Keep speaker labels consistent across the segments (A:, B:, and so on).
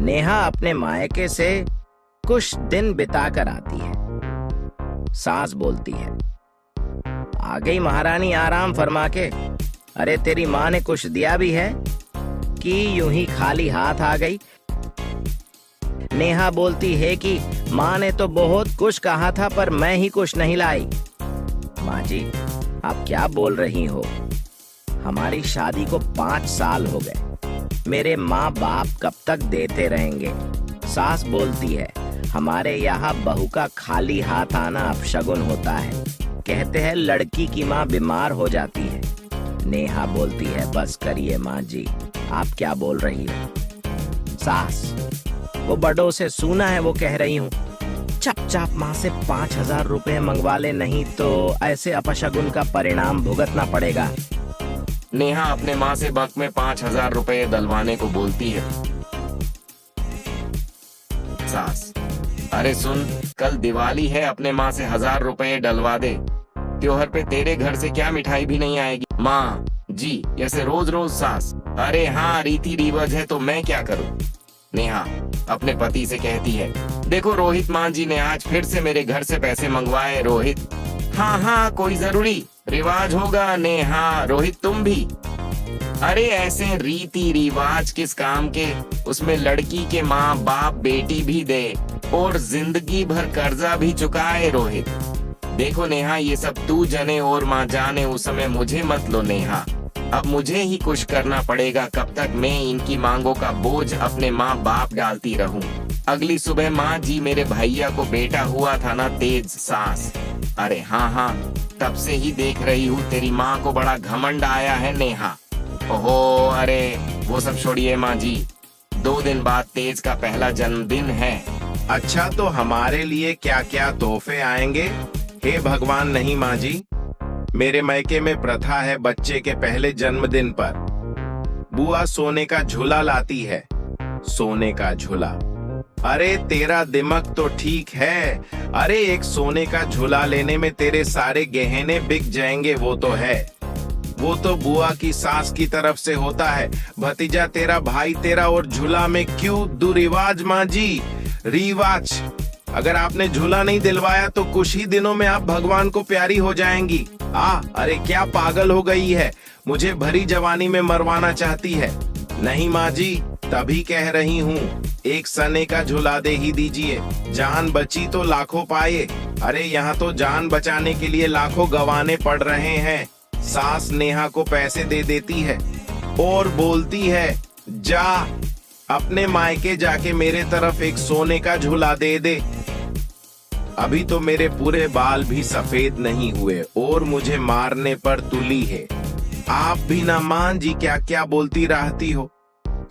A: नेहा अपने मायके से कुछ दिन बिता कर आती है। सास बोलती है, आ गई महारानी आराम फरमा के। अरे तेरी माँ ने कुछ दिया भी है कि यूं ही खाली हाथ आ गई? नेहा बोलती है कि माँ ने तो बहुत कुछ कहा था पर मैं ही कुछ नहीं लाई। माँ जी, आप क्या बोल रही हो? हमारी शादी को 5 साल हो गए, मेरे माँ बाप कब तक देते रहेंगे? सास बोलती है, हमारे यहाँ बहू का खाली हाथ आना अपशगुन होता है। कहते हैं लड़की की माँ बीमार हो जाती है। नेहा बोलती है, बस करिए माँ जी, आप क्या बोल रही हो? सास, वो बड़ों से सुना है, वो कह रही हूँ चुपचाप माँ से 5,000 रुपए मंगवा ले, नहीं तो ऐसे अपशगुन का परिणाम भुगतना पड़ेगा।
B: नेहा अपने माँ से बक में 5,000 रुपए डलवाने को बोलती है। सास, अरे सुन, कल दिवाली है, अपने माँ से 1,000 रुपए डलवा दे। त्योहार पे तेरे घर से क्या मिठाई भी नहीं आएगी। माँ जी, ऐसे रोज रोज सास, अरे हाँ रीति रिवाज है तो मैं क्या करूँ। नेहा अपने पति से कहती है, देखो रोहित, माँ जी ने आज फिर से मेरे घर से पैसे मंगवाए। रोहित, हाँ हाँ कोई जरूरी रिवाज होगा। नेहा, रोहित तुम भी। अरे ऐसे रीति रिवाज किस काम के, उसमें लड़की के माँ बाप बेटी भी दे और जिंदगी भर कर्जा भी चुकाए। रोहित, देखो नेहा, ये सब तू जाने और माँ जाने, उस समय मुझे मत लो नेहा। अब मुझे ही कुछ करना पड़ेगा, कब तक मैं इनकी मांगों का बोझ अपने माँ बाप डालती रहूं। अगली सुबह माँ जी, मेरे भैया को बेटा हुआ था ना तेज। सास, अरे हाँ हाँ, तब से ही देख रही हूँ तेरी माँ को बड़ा घमंड आया है। नेहा, ओहो, अरे वो सब छोड़िए माँ जी, 2 दिन बाद तेज का पहला जन्मदिन है।
C: अच्छा, तो हमारे लिए क्या क्या तोहफे आएंगे? हे भगवान, नहीं माँ जी, मेरे मायके में प्रथा है बच्चे के पहले जन्मदिन पर बुआ सोने का झूला लाती है। सोने का झूला? अरे तेरा दिमाग तो ठीक है। अरे एक सोने का झूला लेने में तेरे सारे गहने बिक जाएंगे, वो तो है। वो तो बुआ की सास की तरफ से होता है। भतीजा तेरा, भाई तेरा, और झूला में क्यों दुरिवाज माँ जी? रिवाज, अगर आपने झूला नहीं दिलवाया तो कुछ ही दिनों में आप भगवान को प्यारी हो जाएंगी। अरे क्या पागल हो गई है, मुझे भरी जवानी में मरवाना चाहती है। नहीं माँ जी, तभी कह रही हूँ, एक सने का झूला दे ही दीजिए, जान बची तो लाखों पाए। अरे यहाँ तो जान बचाने के लिए लाखों गंवाने पड़ रहे हैं। सास नेहा को पैसे दे देती है और बोलती है, जा अपने मायके जाके मेरे तरफ एक सोने का झूला दे दे। अभी तो मेरे पूरे बाल भी सफेद नहीं हुए और मुझे मारने पर तुली है। आप भी ना मान जी, क्या क्या बोलती रहती हो।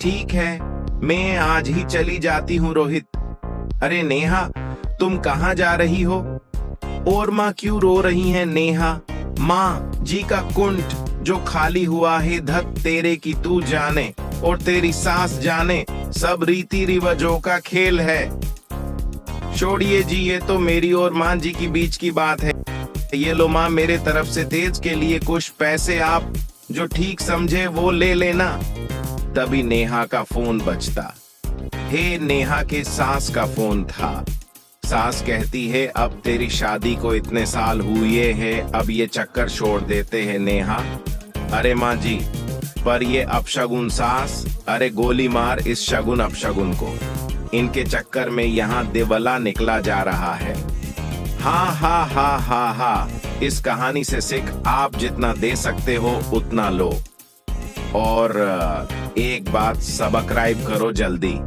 C: ठीक है, मैं आज ही चली जाती हूँ रोहित। अरे नेहा, तुम कहाँ जा रही हो? और माँ क्यों रो रही है? नेहा, माँ जी का कुंठ जो खाली हुआ है, धत तेरे की तू जाने और तेरी सास जाने, सब रीति रिवाजों का खेल है। छोड़िए जी, ये तो मेरी और माँ जी की बीच की बात है। ये लो माँ, मेरे तरफ से तेज के लिए कुछ पैसे, आप जो ठीक समझे वो ले लेना। तभी नेहा का फोन बजता। हे नेहा के सास का फोन था। सास कहती है, अब तेरी शादी को इतने साल हुए हैं, अब ये चक्कर छोड़ देते हैं नेहा। अरे माँ जी, पर ये अपशगुन सास, अरे गोली मार इस शगुन अपशगुन को। इनके चक्कर में यहाँ दिवाला निकला जा रहा है। हाँ हाँ हाँ हाँ हाँ, इस कहानी से सीख, आप जितना दे सकते हो उतना लो। और एक बात, सब्सक्राइब करो जल्दी।